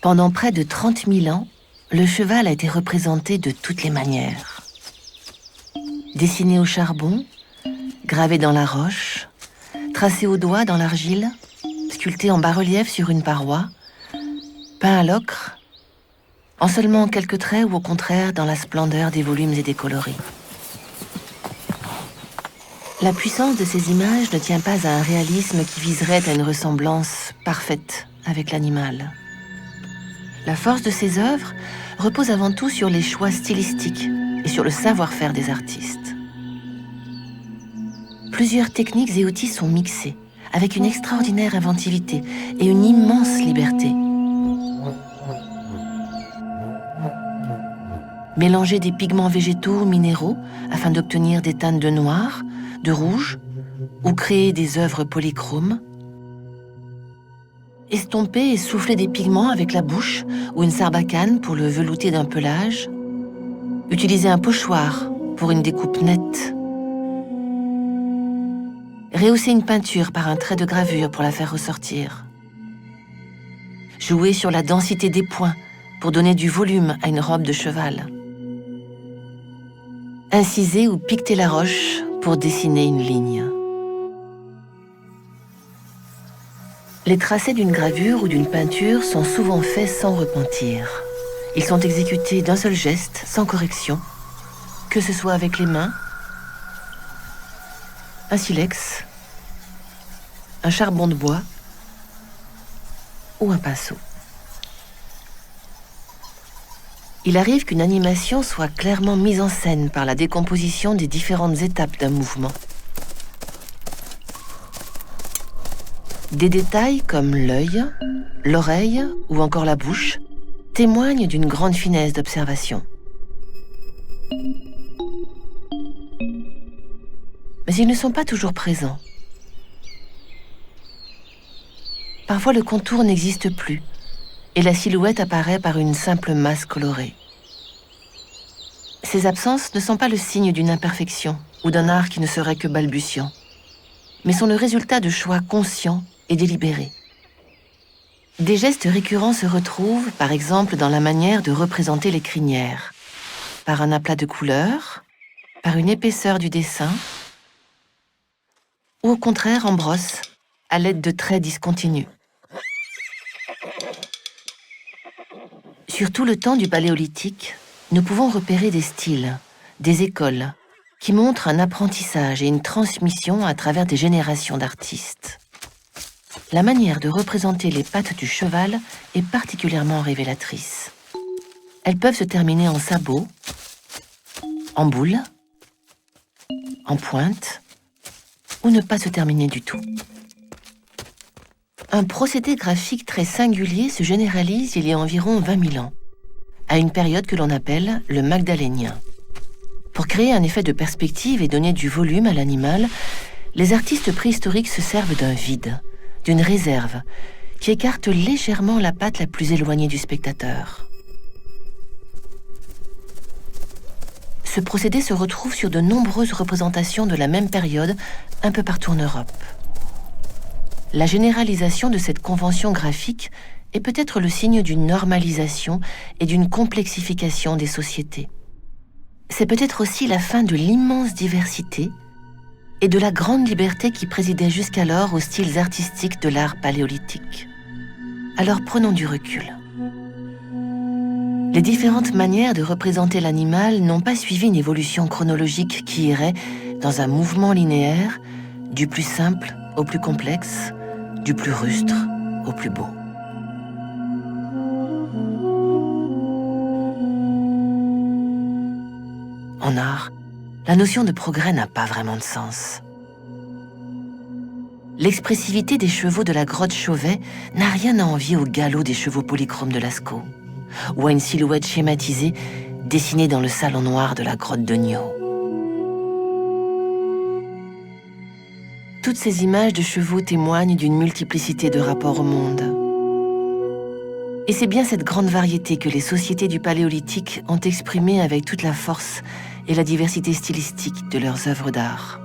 Pendant près de 30 000 ans, le cheval a été représenté de toutes les manières. Dessiné au charbon, gravé dans la roche, tracé au doigt dans l'argile, sculpté en bas-relief sur une paroi, peint à l'ocre, en seulement quelques traits ou au contraire dans la splendeur des volumes et des coloris. La puissance de ces images ne tient pas à un réalisme qui viserait à une ressemblance parfaite avec l'animal. La force de ces œuvres repose avant tout sur les choix stylistiques et sur le savoir-faire des artistes. Plusieurs techniques et outils sont mixés, avec une extraordinaire inventivité et une immense liberté. Mélanger des pigments végétaux ou minéraux afin d'obtenir des teintes de noir, de rouge, ou créer des œuvres polychromes. Estomper et souffler des pigments avec la bouche ou une sarbacane pour le velouter d'un pelage. Utiliser un pochoir pour une découpe nette. Rehausser une peinture par un trait de gravure pour la faire ressortir. Jouer sur la densité des points pour donner du volume à une robe de cheval. Inciser ou piqueter la roche pour dessiner une ligne. Les tracés d'une gravure ou d'une peinture sont souvent faits sans repentir. Ils sont exécutés d'un seul geste, sans correction, que ce soit avec les mains, un silex, un charbon de bois ou un pinceau. Il arrive qu'une animation soit clairement mise en scène par la décomposition des différentes étapes d'un mouvement. Des détails comme l'œil, l'oreille ou encore la bouche témoignent d'une grande finesse d'observation. Mais ils ne sont pas toujours présents. Parfois le contour n'existe plus et la silhouette apparaît par une simple masse colorée. Ces absences ne sont pas le signe d'une imperfection ou d'un art qui ne serait que balbutiant, mais sont le résultat de choix conscients et délibérés. Des gestes récurrents se retrouvent, par exemple, dans la manière de représenter les crinières, par un aplat de couleurs, par une épaisseur du dessin, ou au contraire en brosse, à l'aide de traits discontinus. Sur tout le temps du Paléolithique, nous pouvons repérer des styles, des écoles, qui montrent un apprentissage et une transmission à travers des générations d'artistes. La manière de représenter les pattes du cheval est particulièrement révélatrice. Elles peuvent se terminer en sabots, en boule, en pointe, ou ne pas se terminer du tout. Un procédé graphique très singulier se généralise il y a environ 20 000 ans, à une période que l'on appelle le magdalénien. Pour créer un effet de perspective et donner du volume à l'animal, les artistes préhistoriques se servent d'un vide, d'une réserve, qui écarte légèrement la patte la plus éloignée du spectateur. Ce procédé se retrouve sur de nombreuses représentations de la même période, un peu partout en Europe. La généralisation de cette convention graphique est peut-être le signe d'une normalisation et d'une complexification des sociétés. C'est peut-être aussi la fin de l'immense diversité et de la grande liberté qui présidait jusqu'alors aux styles artistiques de l'art paléolithique. Alors prenons du recul. Les différentes manières de représenter l'animal n'ont pas suivi une évolution chronologique qui irait, dans un mouvement linéaire, du plus simple au plus complexe, du plus rustre au plus beau. En art, la notion de progrès n'a pas vraiment de sens. L'expressivité des chevaux de la grotte Chauvet n'a rien à envier au galop des chevaux polychromes de Lascaux, ou à une silhouette schématisée dessinée dans le salon noir de la grotte de Nio. Toutes ces images de chevaux témoignent d'une multiplicité de rapports au monde. Et c'est bien cette grande variété que les sociétés du Paléolithique ont exprimée avec toute la force et la diversité stylistique de leurs œuvres d'art.